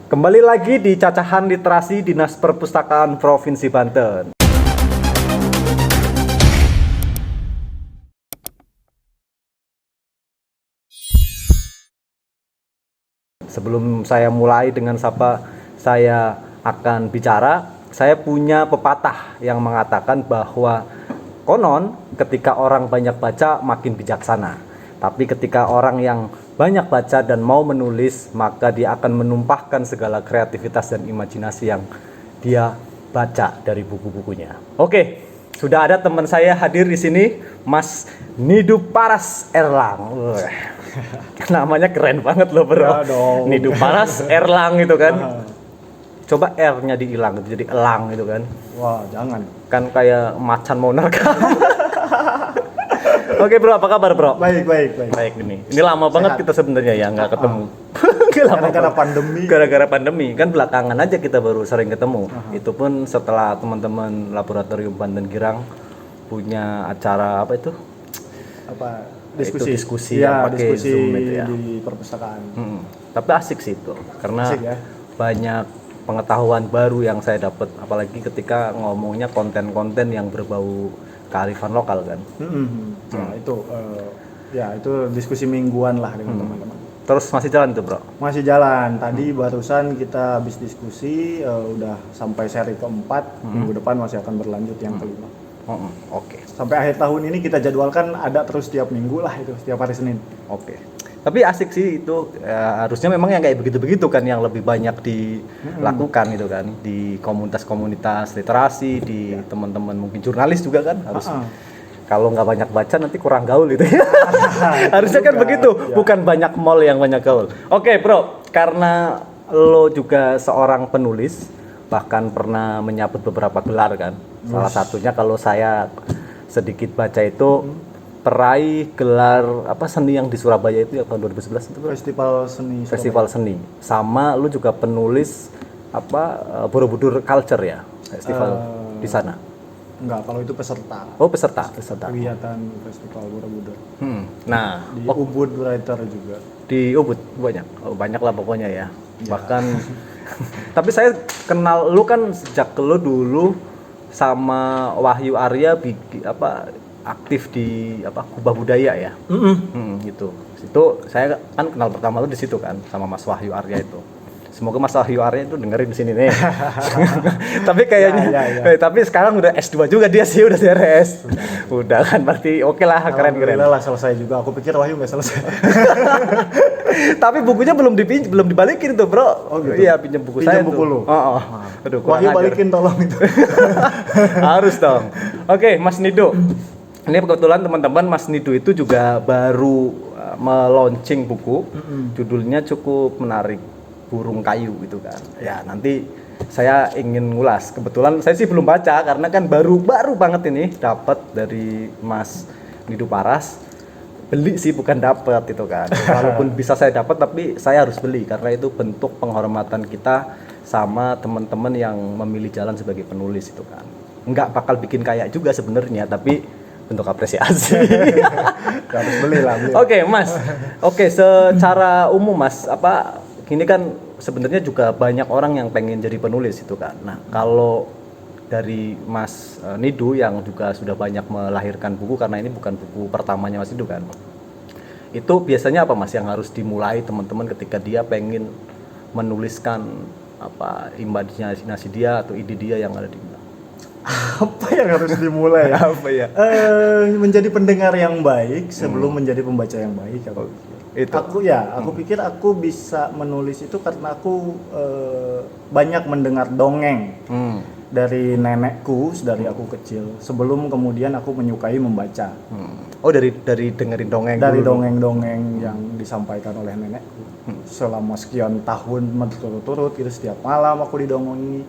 Kembali lagi di Cacahan Literasi Dinas Perpustakaan Provinsi Banten. Sebelum saya mulai dengan siapa saya akan bicara, saya punya pepatah yang mengatakan bahwa konon ketika orang banyak baca makin bijaksana. Tapi ketika orang yang banyak baca dan mau menulis, maka dia akan menumpahkan segala kreativitas dan imajinasi yang dia baca dari buku-bukunya. Oke, sudah ada teman saya hadir di sini, Mas Nidu Paras Erlang. Namanya keren banget loh bro. Ya dong. Nidu Paras Erlang gitu kan. Coba R-nya dihilang jadi elang gitu kan. Wah, jangan. Kan kayak macan mau nerkam. Oke bro, apa kabar bro? Baik. Baik ini lama banget kita sebenarnya ya nggak ketemu. Gara-gara pandemi. Gara-gara pandemi kan belakangan aja kita baru sering ketemu. Itu pun setelah teman-teman Laboratorium Banten Girang punya acara apa itu? Apa? Itu diskusi Ya, yang pakai diskusi Zoom itu ya. di perpustakaan. Tapi asik sih itu karena Asik ya. banyak pengetahuan baru yang saya dapat, apalagi ketika ngomongnya konten-konten yang berbau kearifan lokal kan. Nah, itu diskusi mingguan lah dengan teman-teman. Terus masih jalan tuh bro? Masih jalan. Tadi barusan kita habis diskusi, udah sampai seri keempat. Minggu depan masih akan berlanjut yang kelima. Oke. Sampai akhir tahun ini kita jadwalkan ada terus setiap minggu lah itu, setiap hari Senin. Oke. Tapi asik sih itu, harusnya memang yang kayak begitu-begitu kan yang lebih banyak dilakukan gitu kan di komunitas-komunitas literasi, di teman-teman mungkin jurnalis juga kan harus. Kalau nggak banyak baca nanti kurang gaul gitu ya. Harusnya kan begitu, bukan banyak mall yang banyak gaul. Oke bro, karena lo juga seorang penulis, bahkan pernah menyabut beberapa gelar kan. Salah satunya kalau saya sedikit baca itu peraih gelar apa seni yang di Surabaya itu ya tahun 2011 itu Festival Seni Surabaya. Festival Seni. Sama lu juga penulis apa Borobudur Culture ya, festival di sana. Enggak, kalau itu peserta. Oh, peserta. Kegiatan Festival Borobudur. Nah, Di Ubud Writer juga. di Ubud banyak. Oh, banyak lah pokoknya ya. Bahkan tapi saya kenal lu kan sejak lu dulu sama Wahyu Arya aktif di Kubah Budaya ya. Gitu. Itu saya kan kenal pertama lu di situ kan sama Mas Wahyu Arya itu. Semoga Mas Wahyu Arya itu dengerin di sini nih. Tapi kayaknya tapi sekarang udah S2 juga dia sih, udah CRS. Udah kan berarti oke lah, keren. Alhamdulillah lah selesai juga. Aku pikir Wahyu nggak selesai. Tapi bukunya belum dibalikin tuh, Bro. Oh gitu. Iya, pinjam buku saya buku tuh. lu. Aduh, Wahyu balikin tolong itu. Harus dong. Oke, Mas Nido. Ini kebetulan teman-teman Mas Nido itu juga baru meluncing buku. Judulnya cukup menarik, Burung Kayu gitu kan. Ya, nanti saya ingin ngulas. Kebetulan saya sih belum baca karena kan baru banget ini dapat dari Mas Nido Paras. Beli sih bukan dapat itu kan. Walaupun bisa saya dapat tapi saya harus beli karena itu bentuk penghormatan kita sama teman-teman yang memilih jalan sebagai penulis itu kan. Nggak bakal bikin kaya juga sebenarnya tapi bentuk apresiasi. Harus beli lah. Oke, Mas. Oke, secara umum Mas, gini kan sebenarnya juga banyak orang yang pengen jadi penulis itu kan. Nah, kalau dari Mas Nidu yang juga sudah banyak melahirkan buku karena ini bukan buku pertamanya Mas Nidu kan. Itu biasanya apa Mas yang harus dimulai teman-teman ketika dia pengen menuliskan imajinasi dia atau ide dia yang ada di mana? Apa yang harus dimulai? Apa ya? Menjadi pendengar yang baik sebelum menjadi pembaca yang baik. Aku pikir aku bisa menulis itu karena aku banyak mendengar dongeng dari nenekku dari aku kecil. Sebelum kemudian aku menyukai membaca. Oh, dari dengerin dongeng. Dari dulu. dongeng-dongeng yang disampaikan oleh nenekku. Selama sekian tahun berturut-turut itu setiap malam aku didongengi.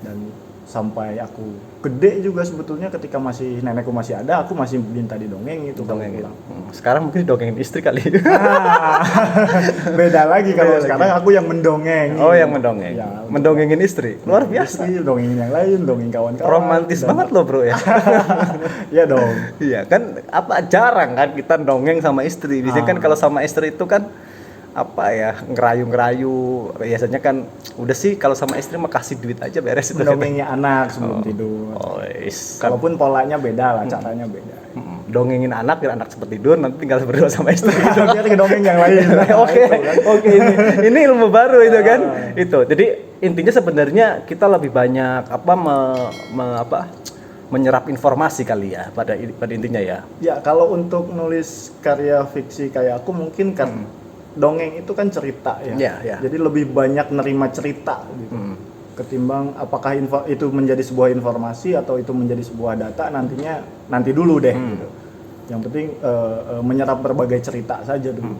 Dan sampai aku gede juga sebetulnya ketika nenekku masih ada, aku masih minta didongeng itu kalau pulang. Sekarang mungkin dongengin istri kali. Beda lagi kalau sekarang aku yang mendongeng. Oh, yang mendongeng. Ya, mendongengin istri. Luar biasa. Istri, dongengin yang lain, dongeng kawan-kawan. Romantis banget loh, Bro ya. Iya dong. Iya, kan jarang kan kita dongeng sama istri. Biasanya kan kalau sama istri itu kan apa ya, ngerayu-ngerayu. Biasanya kan udah sih kalau sama istri mah kasih duit aja beres itu. Mendongengin anak sebelum tidur. Kalaupun polanya beda lah, caranya beda. Dongengin anak biar anak cepat tidur, nanti tinggal berdua sama istri. Biar ngedongeng yang lain. Oke, ini ilmu baru itu kan. Itu. Jadi intinya sebenarnya kita lebih banyak menyerap informasi kali ya pada intinya ya. Ya, kalau untuk nulis karya fiksi kayak aku mungkin kan dongeng itu kan cerita ya. Jadi lebih banyak nerima cerita gitu. Ketimbang apakah itu menjadi sebuah informasi atau itu menjadi sebuah data, nanti dulu deh gitu. Yang penting menyerap berbagai cerita saja dulu.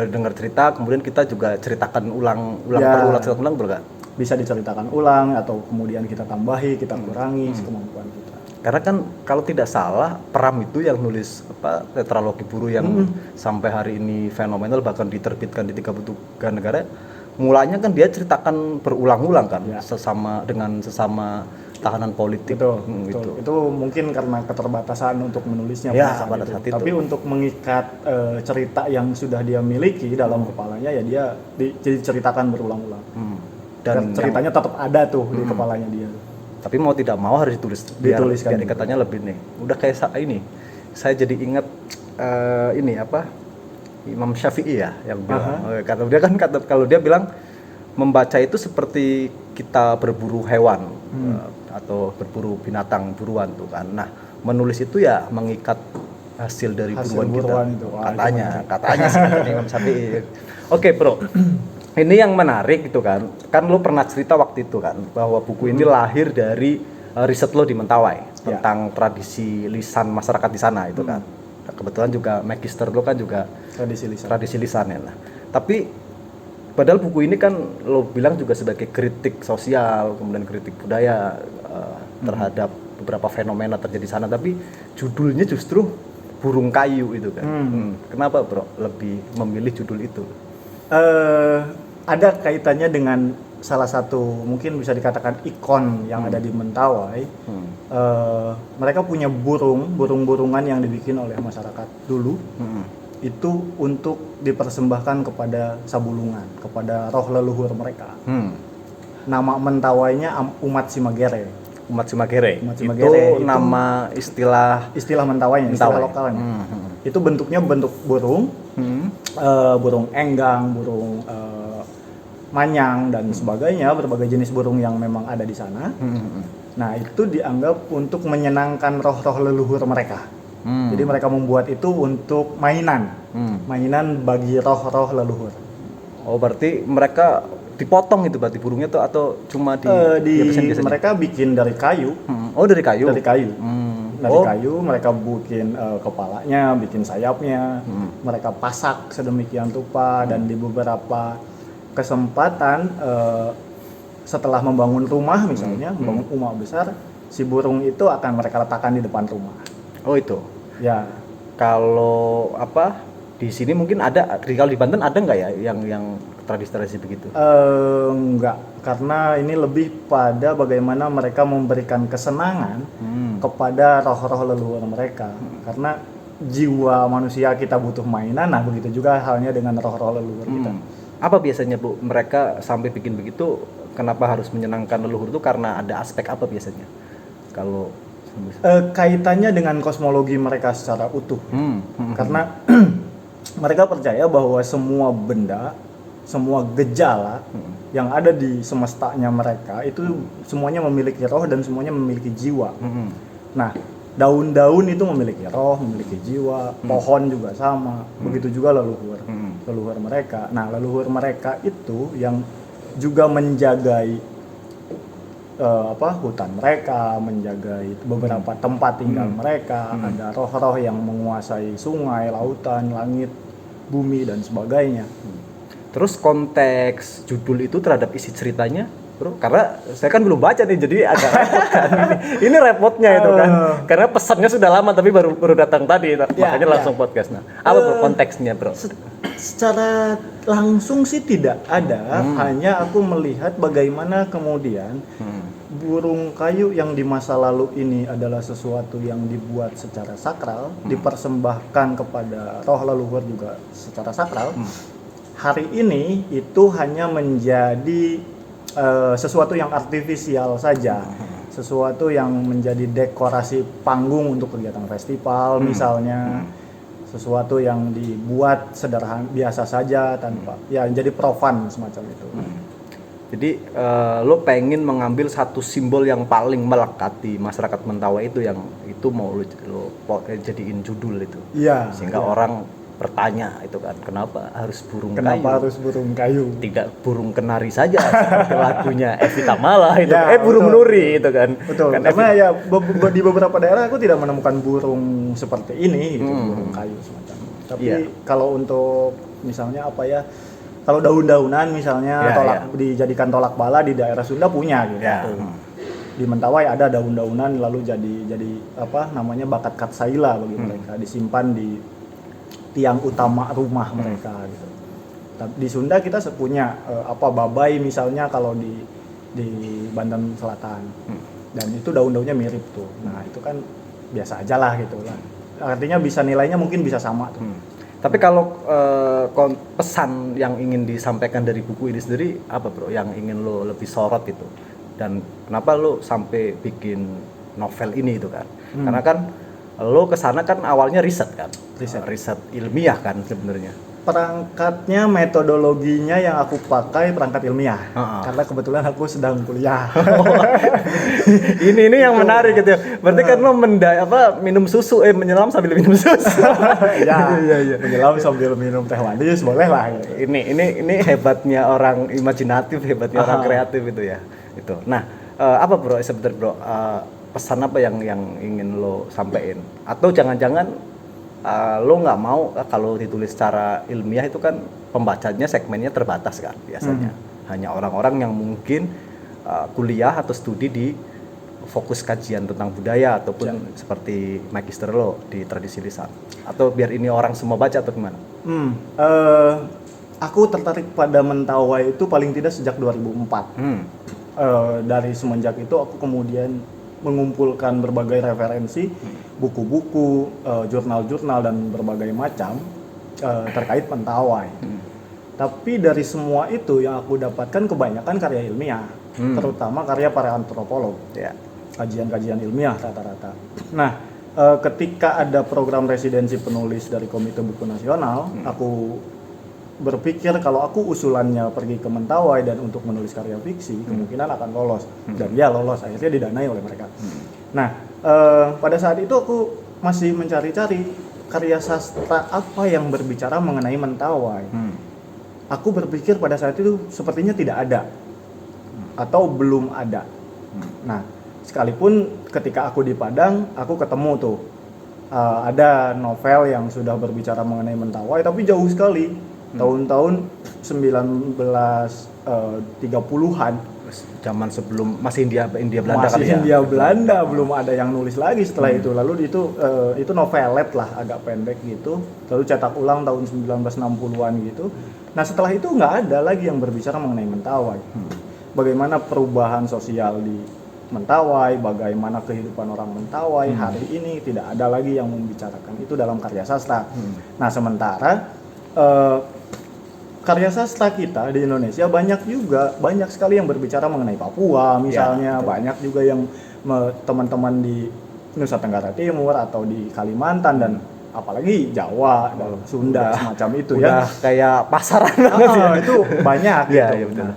Dengar cerita, kemudian kita juga ceritakan ulang bergak? Bisa diceritakan ulang atau kemudian kita tambahi, kita kurangi sekemampuan kita. Karena kan kalau tidak salah Pram itu yang nulis tetralogi Buru yang sampai hari ini fenomenal, bahkan diterbitkan di 33 negara. Mulanya kan dia ceritakan berulang-ulang kan sesama tahanan politik. Betul. Itu mungkin karena keterbatasan untuk menulisnya pada saat itu. Tapi untuk mengikat cerita yang sudah dia miliki dalam kepalanya ya dia diceritakan berulang-ulang. Dan ceritanya tetap ada tuh di kepalanya dia. Tapi mau tidak mau harus biar ikatannya lebih nih. Udah kayak ini. Saya jadi ingat Imam Syafi'i ya yang bilang. Kalau dia bilang membaca itu seperti kita berburu hewan atau berburu binatang buruan tuh kan. Nah, menulis itu ya mengikat hasil dari buruan kita. Katanya seperti Imam Syafi'i. Oke, Bro. Ini yang menarik itu kan lo pernah cerita waktu itu kan bahwa buku ini lahir dari riset lo di Mentawai tentang tradisi lisan masyarakat di sana itu kan. Kebetulan juga magister lo kan juga tradisi lisan ya. Nah, tapi padahal buku ini kan lo bilang juga sebagai kritik sosial, kemudian kritik budaya terhadap beberapa fenomena terjadi di sana, tapi judulnya justru Burung Kayu itu kan. Kenapa, Bro, lebih memilih judul itu? Ada kaitannya dengan salah satu mungkin bisa dikatakan ikon yang ada di Mentawai. Mereka punya burung-burungan yang dibikin oleh masyarakat dulu. Itu untuk dipersembahkan kepada Sabulungan, kepada roh leluhur mereka. Nama Mentawainya Umat Simagere. Umat Simagere itu nama istilah Mentawainya, istilah lokalnya. Itu bentuknya bentuk burung, burung enggang, burung manyang dan sebagainya, berbagai jenis burung yang memang ada di sana. Nah, itu dianggap untuk menyenangkan roh-roh leluhur mereka. Jadi mereka membuat itu untuk mainan bagi roh-roh leluhur. Oh, berarti mereka dipotong itu berarti burungnya tuh atau cuma mereka bikin dari kayu. Dari kayu. Dari kayu. Dari kayu mereka bikin kepalanya, bikin sayapnya. Mereka pasak sedemikian rupa dan di beberapa kesempatan setelah membangun rumah misalnya, membangun rumah besar, si burung itu akan mereka letakkan di depan rumah. Oh, itu. Ya. Kalau di sini mungkin ada, kalau di Banten ada nggak ya yang tradisi-tradisi begitu? Enggak, karena ini lebih pada bagaimana mereka memberikan kesenangan kepada roh-roh leluhur mereka. Karena jiwa manusia kita butuh mainan, nah begitu juga halnya dengan roh-roh leluhur kita. Apa biasanya, Bu, mereka sampai bikin begitu? Kenapa harus menyenangkan leluhur itu? Karena ada aspek apa biasanya? Kalau kaitannya dengan kosmologi mereka secara utuh. Karena mereka percaya bahwa semua benda, semua gejala yang ada di semestanya mereka itu semuanya memiliki roh dan semuanya memiliki jiwa. Nah, daun-daun itu memiliki roh, memiliki jiwa, pohon juga sama. Begitu juga leluhur mereka. Nah, leluhur mereka itu yang juga menjagai hutan mereka, menjagai beberapa tempat tinggal mereka. Ada roh-roh yang menguasai sungai, lautan, langit, bumi dan sebagainya. Terus konteks judul itu terhadap isi ceritanya, Bro? Karena saya kan belum baca nih, jadi agak repot kan. Ini repotnya itu kan. Karena pesannya sudah lama tapi baru datang tadi, makanya langsung podcast. Nah, apa Bro konteksnya, Bro? Secara langsung sih tidak ada, hanya aku melihat bagaimana kemudian burung kayu yang di masa lalu ini adalah sesuatu yang dibuat secara sakral, dipersembahkan kepada roh leluhur juga secara sakral. hari ini itu hanya menjadi sesuatu yang artifisial saja, sesuatu yang menjadi dekorasi panggung untuk kegiatan festival misalnya, sesuatu yang dibuat sederhana biasa saja tanpa ya jadi profan semacam itu. Jadi lo pengen mengambil satu simbol yang paling melekat di masyarakat Mentawai itu, yang itu mau lo jadiin judul itu. Iya. Sehingga orang bertanya itu kan, kenapa harus burung Kenapa kayu? harus burung kayu? Tidak burung kenari saja seperti lagunya Evita Mala itu. Ya, Burung betul. nuri itu kan. Betul. Kan Karena ya di beberapa daerah aku tidak menemukan burung seperti ini, gitu, burung kayu semacam. Tapi kalau untuk misalnya apa ya? Kalau daun-daunan misalnya dijadikan tolak bala di daerah Sunda punya gitu. Di Mentawai ada daun-daunan lalu jadi apa namanya bakat katsaila bagi mereka, disimpan di tiang utama rumah mereka gitu. Di Sunda kita punya babai misalnya kalau di Banten Selatan. Dan itu daun-daunnya mirip tuh. Nah, itu kan biasa aja lah gitu lah. Artinya bisa nilainya mungkin bisa sama tuh. Tapi kalau pesan yang ingin disampaikan dari buku ini sendiri apa bro, yang ingin lo lebih sorot itu, dan kenapa lo sampai bikin novel ini itu kan? Karena kan lo kesana kan awalnya riset kan, riset ilmiah kan sebenarnya. Perangkatnya, metodologinya yang aku pakai perangkat ilmiah, karena kebetulan aku sedang kuliah. ini yang menarik gitu ya. Berarti kan lo minum susu, menyelam sambil minum susu. Iya. Menyelam sambil minum teh manis boleh lah. Gitu. Ini hebatnya orang imajinatif, hebatnya orang kreatif itu ya. Itu. Nah, apa bro sebentar bro? Pesan apa yang ingin lo sampaikan? Atau jangan-jangan lo nggak mau kalau ditulis secara ilmiah itu kan pembacanya segmennya terbatas kan biasanya, hanya orang-orang yang mungkin kuliah atau studi di fokus kajian tentang budaya ataupun seperti magister lo di tradisi lisan, atau biar ini orang semua baca atau gimana? Aku tertarik pada Mentawai itu paling tidak sejak 2004. Dari semenjak itu aku kemudian mengumpulkan berbagai referensi, buku-buku, jurnal-jurnal dan berbagai macam terkait Mentawai. Tapi dari semua itu yang aku dapatkan kebanyakan karya ilmiah, terutama karya para antropolog, kajian-kajian ilmiah rata-rata. Nah, ketika ada program residensi penulis dari Komite Buku Nasional, aku berpikir kalau aku usulannya pergi ke Mentawai dan untuk menulis karya fiksi, kemungkinan akan lolos. Dan ya lolos, akhirnya didanai oleh mereka. Nah, pada saat itu aku masih mencari-cari karya sastra apa yang berbicara mengenai Mentawai. Aku berpikir pada saat itu sepertinya tidak ada, atau belum ada. Nah, sekalipun ketika aku di Padang, aku ketemu tuh ada novel yang sudah berbicara mengenai Mentawai, tapi jauh sekali. Tahun-tahun 1930-an, zaman sebelum masih India Belanda masih kali ya. India Belanda, belum ada yang nulis lagi setelah itu. Lalu itu novelet lah, agak pendek gitu. Lalu cetak ulang tahun 1960-an gitu. Nah, setelah itu nggak ada lagi yang berbicara mengenai Mentawai. Bagaimana perubahan sosial di Mentawai, bagaimana kehidupan orang Mentawai hari ini, tidak ada lagi yang membicarakan itu dalam karya sastra. Nah, sementara karya sastra kita di Indonesia banyak sekali yang berbicara mengenai Papua misalnya, banyak juga yang teman-teman di Nusa Tenggara Timur atau di Kalimantan dan apalagi Jawa dan Sunda semacam itu udah kayak pasaran banget ya. Itu banyak gitu. Ya, betul.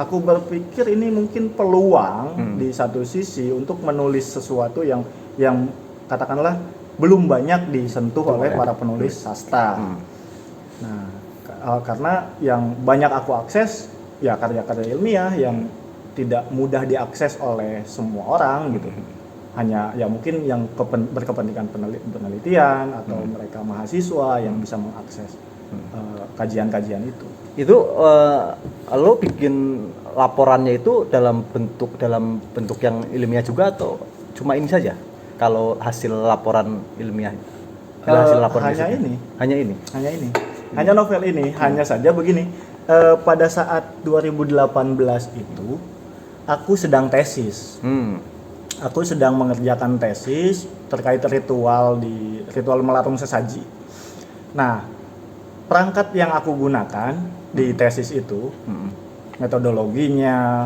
Aku berpikir ini mungkin peluang di satu sisi untuk menulis sesuatu yang katakanlah belum banyak disentuh oleh para penulis sastra. Nah, karena yang banyak aku akses ya karya-karya ilmiah yang tidak mudah diakses oleh semua orang gitu. Hanya ya mungkin yang berkepentingan penelitian atau mereka mahasiswa yang bisa mengakses kajian-kajian itu. Itu lo bikin laporannya itu dalam bentuk yang ilmiah juga atau cuma ini saja? Kalau hasil laporan ilmiah, hasil laporan hanya ini. Hanya novel ini, hanya saja begini. Pada saat 2018 itu, aku sedang tesis. Aku sedang mengerjakan tesis terkait ritual melarung sesaji. Nah, perangkat yang aku gunakan di tesis itu, metodologinya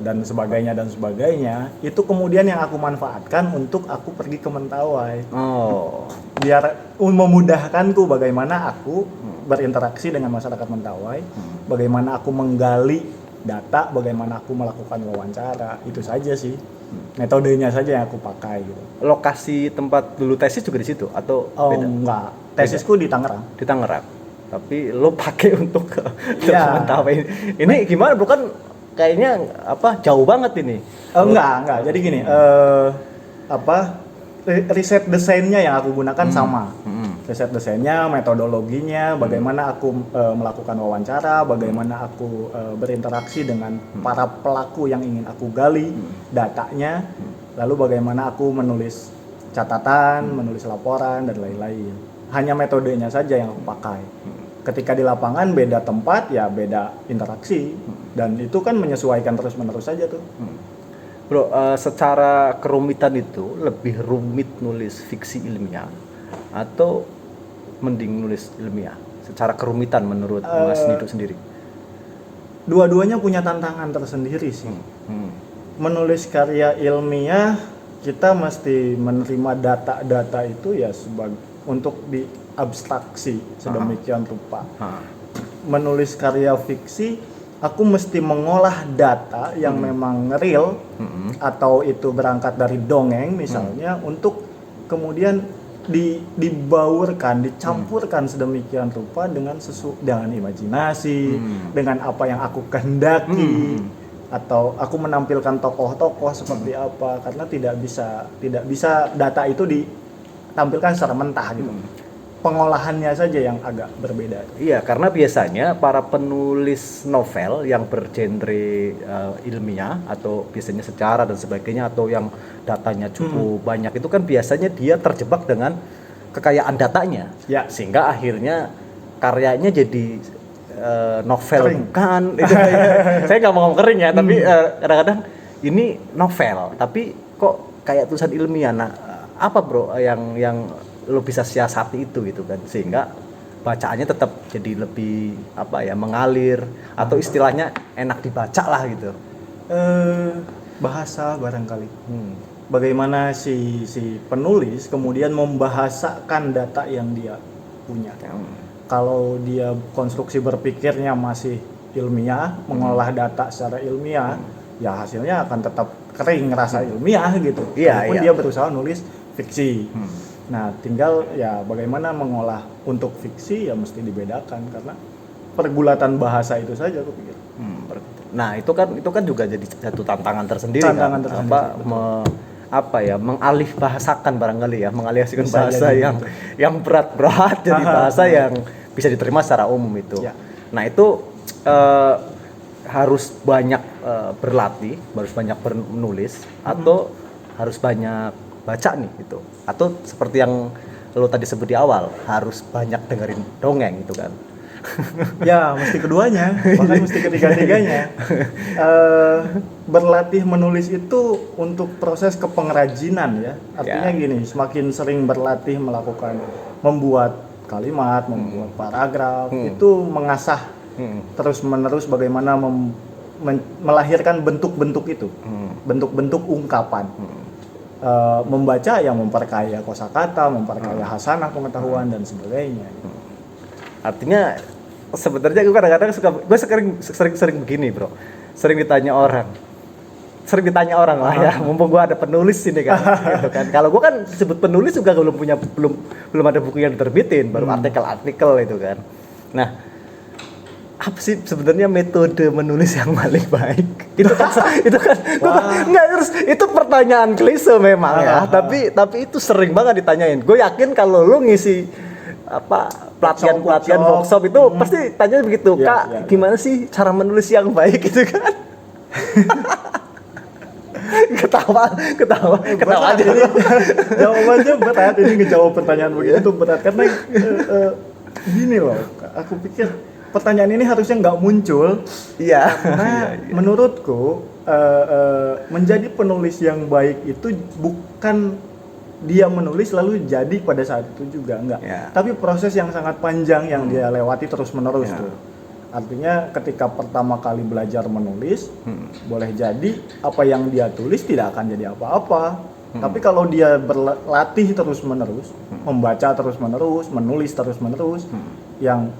dan sebagainya, itu kemudian yang aku manfaatkan untuk aku pergi ke Mentawai. Biar memudahkanku bagaimana aku berinteraksi dengan masyarakat Mentawai, bagaimana aku menggali data, bagaimana aku melakukan wawancara, itu saja sih. Metodenya saja yang aku pakai gitu. Lokasi tempat dulu tesis juga di situ atau beda? Enggak, tesisku di Tangerang. Di Tangerang. Tapi lo pakai untuk ke Mentawai. Ini gimana? Bukan kayaknya jauh banget ini. Enggak. Jadi gini, riset desainnya yang aku gunakan sama. Riset desainnya, metodologinya, bagaimana aku melakukan wawancara, bagaimana aku berinteraksi dengan para pelaku yang ingin aku gali, datanya, lalu bagaimana aku menulis catatan, menulis laporan dan lain-lain. Hanya metodenya saja yang aku pakai. Ketika di lapangan beda tempat ya beda interaksi, dan itu kan menyesuaikan terus-menerus saja tuh. Bro, secara kerumitan itu lebih rumit nulis fiksi ilmiah atau mending nulis ilmiah? Secara kerumitan menurut Mas Nido sendiri? Dua-duanya punya tantangan tersendiri sih. Menulis karya ilmiah kita mesti menerima data-data itu ya untuk diabstraksi sedemikian rupa. Menulis karya fiksi, aku mesti mengolah data yang memang real, atau itu berangkat dari dongeng misalnya, untuk kemudian dibaurkan, dicampurkan sedemikian rupa dengan imajinasi, dengan apa yang aku kehendaki, atau aku menampilkan tokoh-tokoh seperti apa, karena tidak bisa data itu ditampilkan secara mentah gitu. Pengolahannya saja yang agak berbeda. Iya, karena biasanya para penulis novel yang bergenre ilmiah atau biasanya sejarah dan sebagainya, atau yang datanya cukup banyak, itu kan biasanya dia terjebak dengan kekayaan datanya, sehingga akhirnya karyanya jadi novel kering. Bukan itu saya nggak mau ngomong kering ya, tapi kadang-kadang ini novel tapi kok kayak tulisan ilmiah. Nah, apa bro yang lo bisa siasati itu gitu kan, sehingga bacaannya tetap jadi lebih mengalir, atau istilahnya enak dibaca lah gitu. Bahasa barangkali. Bagaimana si penulis kemudian membahasakan data yang dia punya. Kalau dia konstruksi berpikirnya masih ilmiah, mengolah data secara ilmiah, ya hasilnya akan tetap kering, rasa ilmiah gitu. Walaupun dia berusaha nulis fiksi. Nah, tinggal ya bagaimana mengolah untuk fiksi ya mesti dibedakan, karena pergulatan bahasa itu saja aku pikir. Nah, itu kan juga jadi satu tantangan tersendiri. Mengalih bahasakan barangkali ya, mengalihkan bahasa yang berat-berat jadi bahasa yang bisa diterima secara umum itu. Nah, itu harus banyak berlatih, harus banyak menulis, atau harus banyak baca nih gitu, atau seperti yang lo tadi sebut di awal, harus banyak dengerin dongeng gitu kan. Ya, mesti keduanya, bahkan mesti ketiga-tiganya. Berlatih menulis itu untuk proses kepengrajinan ya. Artinya gini, semakin sering berlatih membuat kalimat, membuat paragraf, itu mengasah terus-menerus bagaimana melahirkan bentuk-bentuk itu, bentuk-bentuk ungkapan. Membaca yang memperkaya kosakata, memperkaya hasanah pengetahuan dan sebagainya. Artinya sebenarnya gue kadang-kadang gue sering begini bro, sering ditanya orang lah ya, mumpung gue ada penulis ini kan, gitu kan. Kalau gue kan disebut penulis juga belum ada buku yang diterbitin, baru artikel itu kan. Nah, apa sih sebenarnya metode menulis yang paling baik? Itu kan itu pertanyaan klise memang ya, tapi itu sering banget ditanyain. Gue yakin kalau lu ngisi pelatihan workshop itu pasti tanya begitu, Kak, gimana sih cara menulis yang baik gitu kan? ketawa aja. Jawabannya berat, ini ngejawab pertanyaan begitu berat, karena gini loh, aku pikir pertanyaan ini harusnya nggak muncul. Karena menurutku menjadi penulis yang baik itu bukan dia menulis lalu jadi pada saat itu juga, enggak. Ya. Tapi proses yang sangat panjang yang dia lewati terus-menerus Ya. tuh. Artinya ketika pertama kali belajar menulis, boleh jadi apa yang dia tulis tidak akan jadi apa-apa. Tapi kalau dia berlatih terus-menerus, membaca terus-menerus, menulis terus-menerus, yang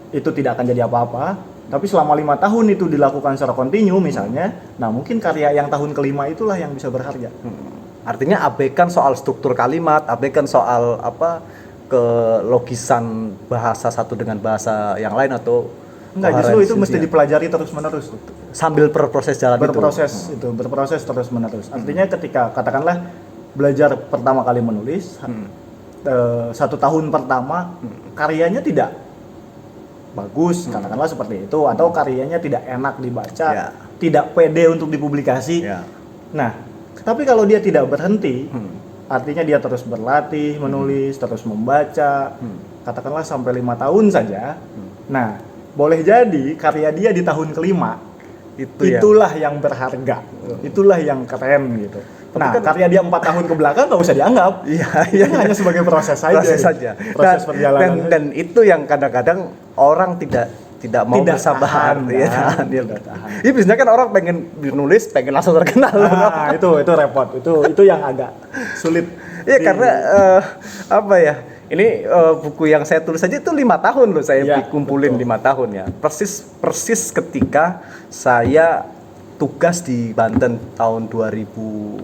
itu tidak akan jadi apa-apa. Tapi selama 5 tahun itu dilakukan secara kontinu misalnya, nah mungkin karya yang tahun kelima itulah yang bisa berharga. Artinya abaikan soal struktur kalimat, abaikan soal kelogisan bahasa satu dengan bahasa yang lain atau Enggak, justru itu mesti koherensinya. dipelajari terus-menerus. Sambil berproses jalan Berproses terus-menerus. Artinya ketika katakanlah belajar pertama kali menulis, 1 tahun pertama karyanya tidak bagus, katakanlah seperti itu, atau karyanya tidak enak dibaca, Ya. tidak pede untuk dipublikasi. Ya. Nah, tapi kalau dia tidak berhenti, artinya dia terus berlatih menulis, terus membaca, katakanlah sampai 5 tahun saja. Nah, boleh jadi karya dia di tahun kelima itulah yang berharga, itulah yang keren gitu. Tapi Nah, kan- karya dia 4 tahun ke belakang nggak usah dianggap. Iya, Itu hanya sebagai proses saja. Proses perjalanan. Dan itu yang kadang-kadang orang tidak mau Tidak bersabar, tahan, ya, kan? dia Tidak tahan. Iya, biasanya kan orang pengen nulis, pengen langsung terkenal. Nah, itu repot. Itu yang agak sulit. Iya, karena apa ya? Ini buku yang saya tulis aja itu 5 tahun loh saya Ya, kumpulin betul. 5 tahun ya. Persis ketika saya tugas di Banten tahun 2015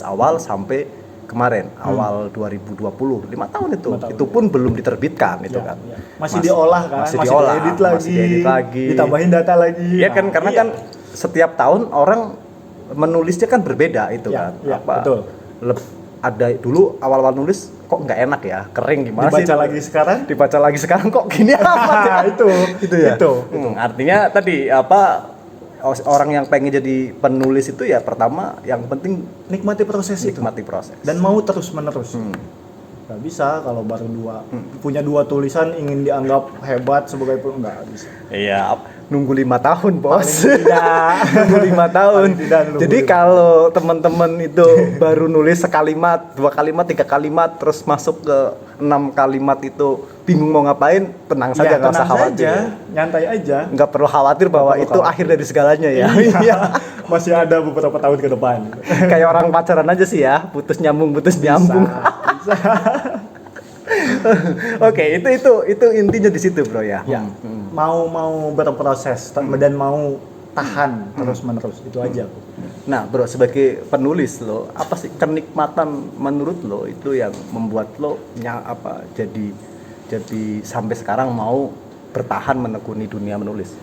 awal sampai kemarin awal 2020. 5 tahun itu. 5 tahun, Itu pun belum diterbitkan itu Ya, kan. ya. Masih diolah kan, masih diolah, diedit masih diedit lagi. ditambahin data lagi. Iya kan, Nah, karena iya. kan setiap tahun orang menulisnya kan berbeda itu Ya, kan. ya, betul. Ada dulu awal-awal nulis kok nggak enak ya, kering gimana sih? Dibaca lagi sekarang. Dibaca lagi sekarang kok gini amat ya? itu ya. itu. Artinya tadi orang yang pengen jadi penulis itu ya pertama yang penting Nikmati proses itu nikmati proses. dan mau terus menerus. Nggak bisa kalau baru punya 2 tulisan ingin dianggap hebat sebagai nggak bisa. Iya, nunggu 5 tahun bos. Paling tidak. Nunggu 5 tahun. Paling tidak nunggu Jadi 5. kalau teman-teman itu baru nulis sekalimat, 2 kalimat, 3 kalimat, terus masuk ke 6 kalimat itu bingung mau ngapain, tenang saja, nggak usah tenang khawatir. saja, nyantai aja. Nggak perlu khawatir bahwa perlu itu khawatir. akhir dari segalanya ya. Iya. Masih ada beberapa tahun ke depan. Kayak orang pacaran aja sih ya, putus nyambung. Bisa. Oke, itu intinya di situ bro ya. Ya, mau berproses dan mau tahan terus menerus itu aja. Nah bro, sebagai penulis lo, apa sih kenikmatan menurut lo itu yang membuat lo jadi sampai sekarang mau bertahan menekuni dunia menulis?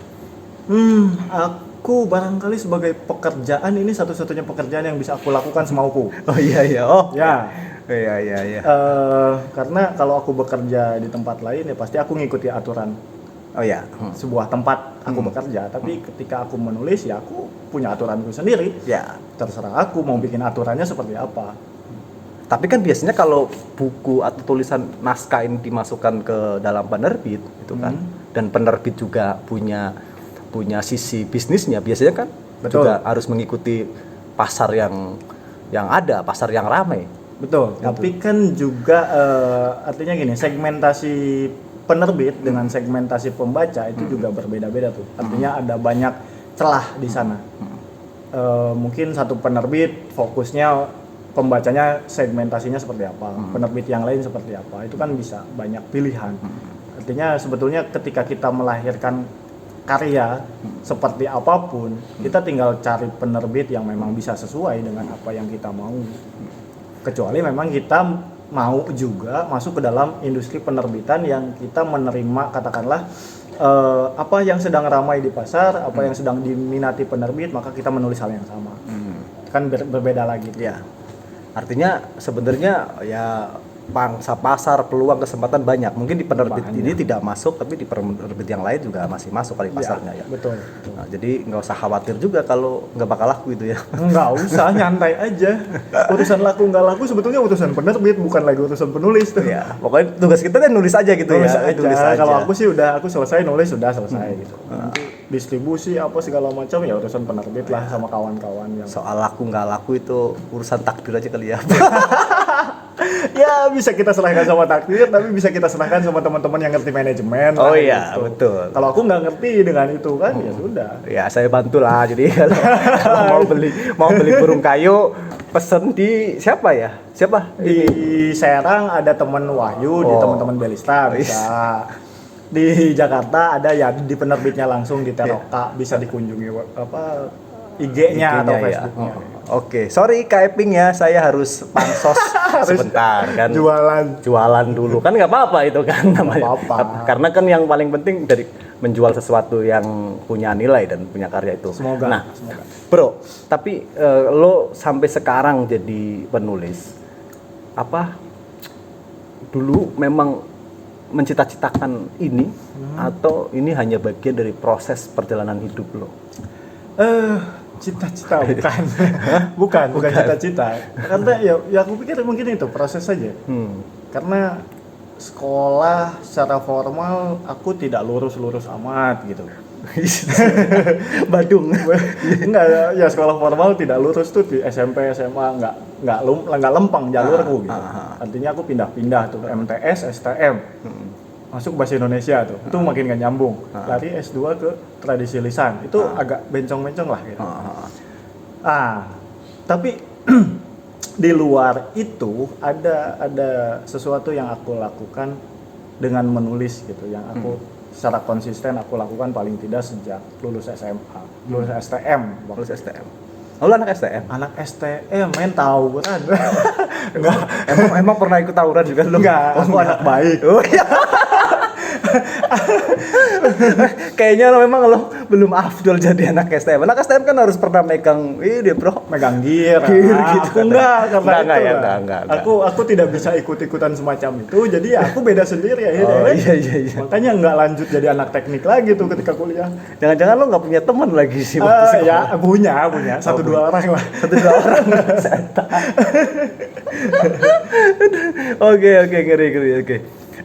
Aku barangkali sebagai pekerjaan ini satu-satunya pekerjaan yang bisa aku lakukan semauku. Oh iya, oh Ya. iya. Karena kalau aku bekerja di tempat lain ya pasti aku ngikuti aturan Oh ya. sebuah tempat aku bekerja. Tapi ketika aku menulis ya aku punya aturanku sendiri. Ya. Terserah aku mau bikin aturannya seperti apa. Tapi kan biasanya kalau buku atau tulisan naskah ini dimasukkan ke dalam penerbit itu kan, dan penerbit juga punya sisi bisnisnya, biasanya kan Betul. juga harus mengikuti pasar yang ada, pasar yang ramai. Betul. Tapi kan juga artinya gini, segmentasi penerbit dengan segmentasi pembaca itu juga berbeda-beda tuh. Artinya ada banyak celah di sana. Mungkin satu penerbit fokusnya pembacanya segmentasinya seperti apa, penerbit yang lain seperti apa. Itu kan bisa banyak pilihan. Artinya sebetulnya ketika kita melahirkan karya seperti apapun, kita tinggal cari penerbit yang memang bisa sesuai dengan apa yang kita mau. Kecuali memang kita mau juga masuk ke dalam industri penerbitan yang kita menerima katakanlah apa yang sedang ramai di pasar, apa yang sedang diminati penerbit, maka kita menulis hal yang sama. Kan berbeda lagi. Ya. Artinya sebenarnya ya pangsa pasar, peluang, kesempatan banyak. Mungkin di penerbit ini tidak masuk, tapi di penerbit yang lain juga masih masuk kali pasarnya ya. Betul. Nah, jadi nggak usah khawatir juga kalau nggak bakal laku itu ya. Nggak usah, nyantai aja. Urusan laku nggak laku sebetulnya urusan penerbit, bukan lagi urusan penulis tuh. Ya, pokoknya tugas kita kan nulis aja gitu Nulis ya. aja. Tulis aja. Kalau aku sih aku selesai nulis sudah selesai gitu. Nanti distribusi apa segala macam ya urusan penerbit lah sama kawan-kawan yang Soal laku nggak laku itu urusan takdir aja kali ya. Ya bisa kita serahkan sama takdir, tapi bisa kita serahkan sama teman-teman yang ngerti manajemen. Oh lah, iya, gitu. betul. Kalau aku nggak ngerti dengan itu kan, ya sudah. Ya saya bantulah. Jadi kalau mau beli burung kayu, pesen di siapa ya? Siapa? Di Serang ada teman Wahyu, di teman-teman Belista bisa. Di Jakarta ada ya di penerbitnya langsung di Teroka, bisa dikunjungi apa IG-nya atau ya. Facebook-nya. Oke, sorry Kak Eping ya, saya harus pansos sebentar kan. Jualan dulu kan nggak apa-apa itu kan namanya. Apa-apa. Karena kan yang paling penting dari menjual sesuatu yang punya nilai dan punya karya itu. Semoga. Nah, bro, tapi lo sampai sekarang jadi penulis, apa dulu memang mencita-citakan ini atau ini hanya bagian dari proses perjalanan hidup lo? Cita-cita bukan cita-cita. Karena ya aku pikir mungkin itu proses saja. Karena sekolah secara formal aku tidak lurus amat gitu. Badung. Enggak, ya sekolah formal tidak lurus tuh di SMP, SMA enggak lempeng jalurku gitu. Artinya aku pindah-pindah tuh MTS, STM. Masuk bahasa Indonesia tuh. Itu makin gak nyambung. Lari S2 ke tradisi lisan. Itu agak bencong-bencong lah gitu. Tapi di luar itu ada sesuatu yang aku lakukan dengan menulis gitu, yang aku secara konsisten aku lakukan paling tidak sejak lulus SMA, lulus STM. Lulus STM. Oh, lu anak STM? Anak STM main tawuran. Enggak, emang pernah ikut tawuran juga lu? Enggak, aku anak baik. Oh iya. Kayaknya lo memang lo belum afdol jadi anak STM. Anak STM kan harus pernah megang bro. Megang gear gitu. Aku enggak, karena enggak, itu ya, lah. enggak. Aku tidak bisa ikut-ikutan semacam itu. Jadi ya aku beda sendiri akhirnya. Oh iya. Makanya enggak lanjut jadi anak teknik lagi tuh ketika kuliah. Jangan-jangan lo nggak punya teman lagi sih? Ya punya. Satu dua orang lah. Oke, ngeri.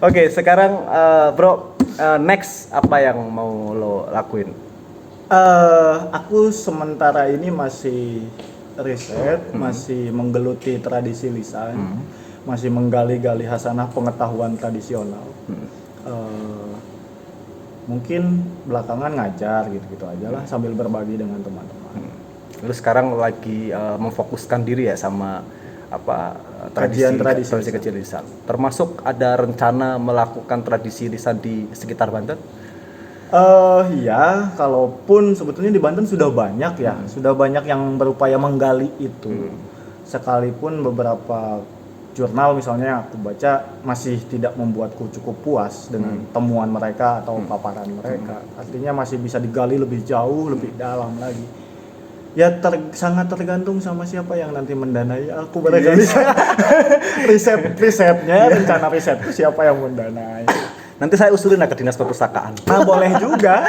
Oke, sekarang bro, next apa yang mau lo lakuin? Aku sementara ini masih riset, masih menggeluti tradisi lisan, masih menggali-gali hasanah pengetahuan tradisional. Mungkin belakangan ngajar gitu aja lah sambil berbagi dengan teman-teman. Lu sekarang lagi memfokuskan diri ya sama tradisi kecil lisan. Termasuk ada rencana melakukan tradisi lisan di sekitar Banten? Iya, kalaupun sebetulnya di Banten sudah banyak ya, sudah banyak yang berupaya menggali itu. Sekalipun beberapa jurnal misalnya yang aku baca masih tidak membuatku cukup puas dengan temuan mereka atau paparan mereka. Artinya masih bisa digali lebih jauh, lebih dalam lagi. Ya sangat tergantung sama siapa yang nanti mendanai aku barangkali. Risetnya, rencana riset itu siapa yang mendanai. Nanti saya usulin ke dinas perpustakaan. Boleh juga.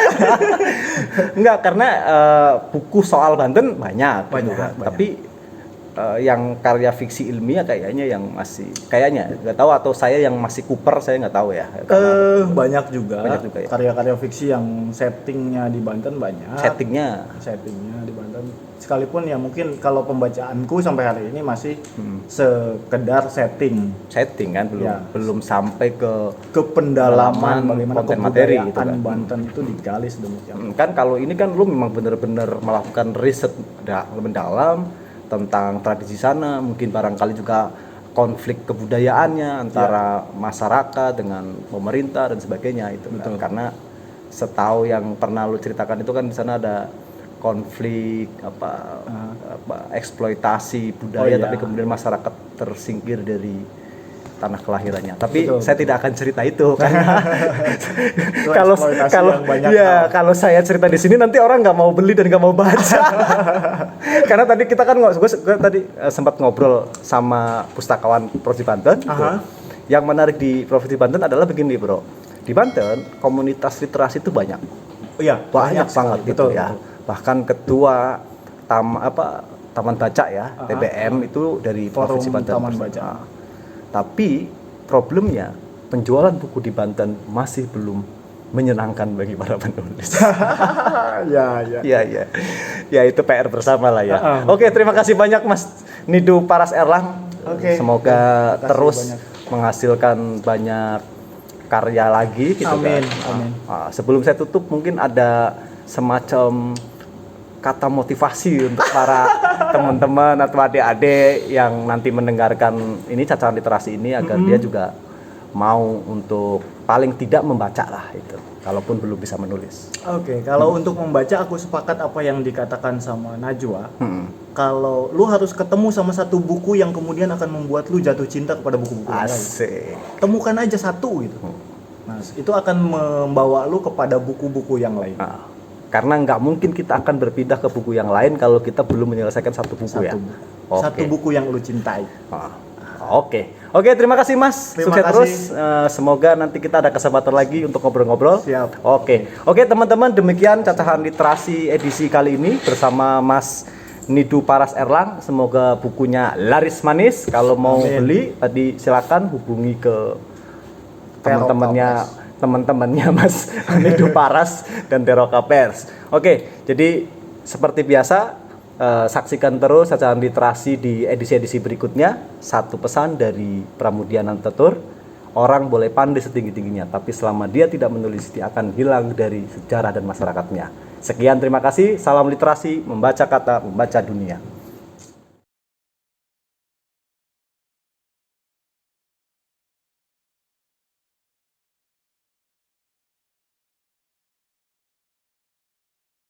Enggak, karena buku soal Banten banyak. Tapi yang karya fiksi ilmiah kayaknya yang masih nggak tahu, atau saya yang masih kuper, saya nggak tahu ya. Banyak juga ya. Karya-karya fiksi yang settingnya di Banten banyak. Settingnya di Banten. Sekalipun ya mungkin kalau pembacaanku sampai hari ini masih sekedar setting kan, belum sampai ke pendalaman bagaimana konten materi itu kan. Banten itu digali sedemikian. Kan kalau ini kan lu memang benar-benar melakukan riset mendalam tentang tradisi sana, mungkin barangkali juga konflik kebudayaannya antara masyarakat dengan pemerintah dan sebagainya itu. Karena setahu yang pernah lu ceritakan itu kan di sana ada konflik eksploitasi budaya, tapi kemudian masyarakat tersingkir dari tanah kelahirannya. Tapi saya tidak akan cerita itu karena kalau saya cerita di sini nanti orang nggak mau beli dan nggak mau baca. Karena tadi kita kan gue tadi sempat ngobrol sama pustakawan Provinsi Banten. Yang menarik di Provinsi Banten adalah begini bro, di Banten komunitas literasi itu banyak. Banyak banget gitu ya. Bahkan ketua Taman Baca ya, TBM itu dari Provinsi Banten. Tapi problemnya penjualan buku di Banten masih belum menyenangkan bagi para penulis. Ya itu PR bersama lah ya. Oke, terima kasih banyak Mas Nidu Paras Erlang Oke. Semoga Terima kasih terus banyak. menghasilkan banyak karya lagi gitu Amin, kan. amin. Sebelum saya tutup mungkin ada semacam kata motivasi untuk para teman-teman atau adik-adik yang nanti mendengarkan ini cacahan literasi ini agar dia juga mau untuk paling tidak membaca lah itu, kalaupun belum bisa menulis. Oke, kalau untuk membaca aku sepakat apa yang dikatakan sama Najwa. Kalau lu harus ketemu sama satu buku yang kemudian akan membuat lu jatuh cinta kepada buku-buku yang lain. Asik. Temukan aja satu gitu. Nah, itu akan membawa lu kepada buku-buku yang lain. Karena nggak mungkin kita akan berpindah ke buku yang lain kalau kita belum menyelesaikan satu buku ya. Satu buku yang lu cintai. Oke, terima kasih Mas. Terima Sukses kasih. terus. Semoga nanti kita ada kesempatan lagi untuk ngobrol-ngobrol. Siap. Oke teman-teman, demikian cacahan literasi edisi kali ini bersama Mas Nidu Paras Erlang. Semoga bukunya laris manis. Kalau mau beli, tadi silakan hubungi ke teman-temannya Mas Nidu Paras dan Teroka Pers. Oke, jadi seperti biasa, saksikan terus cacahan literasi di edisi-edisi berikutnya. Satu pesan dari Pramudia Nantatur, orang boleh pandai setinggi-tingginya, tapi selama dia tidak menulis, dia akan hilang dari sejarah dan masyarakatnya. Sekian, terima kasih. Salam literasi, membaca kata, membaca dunia.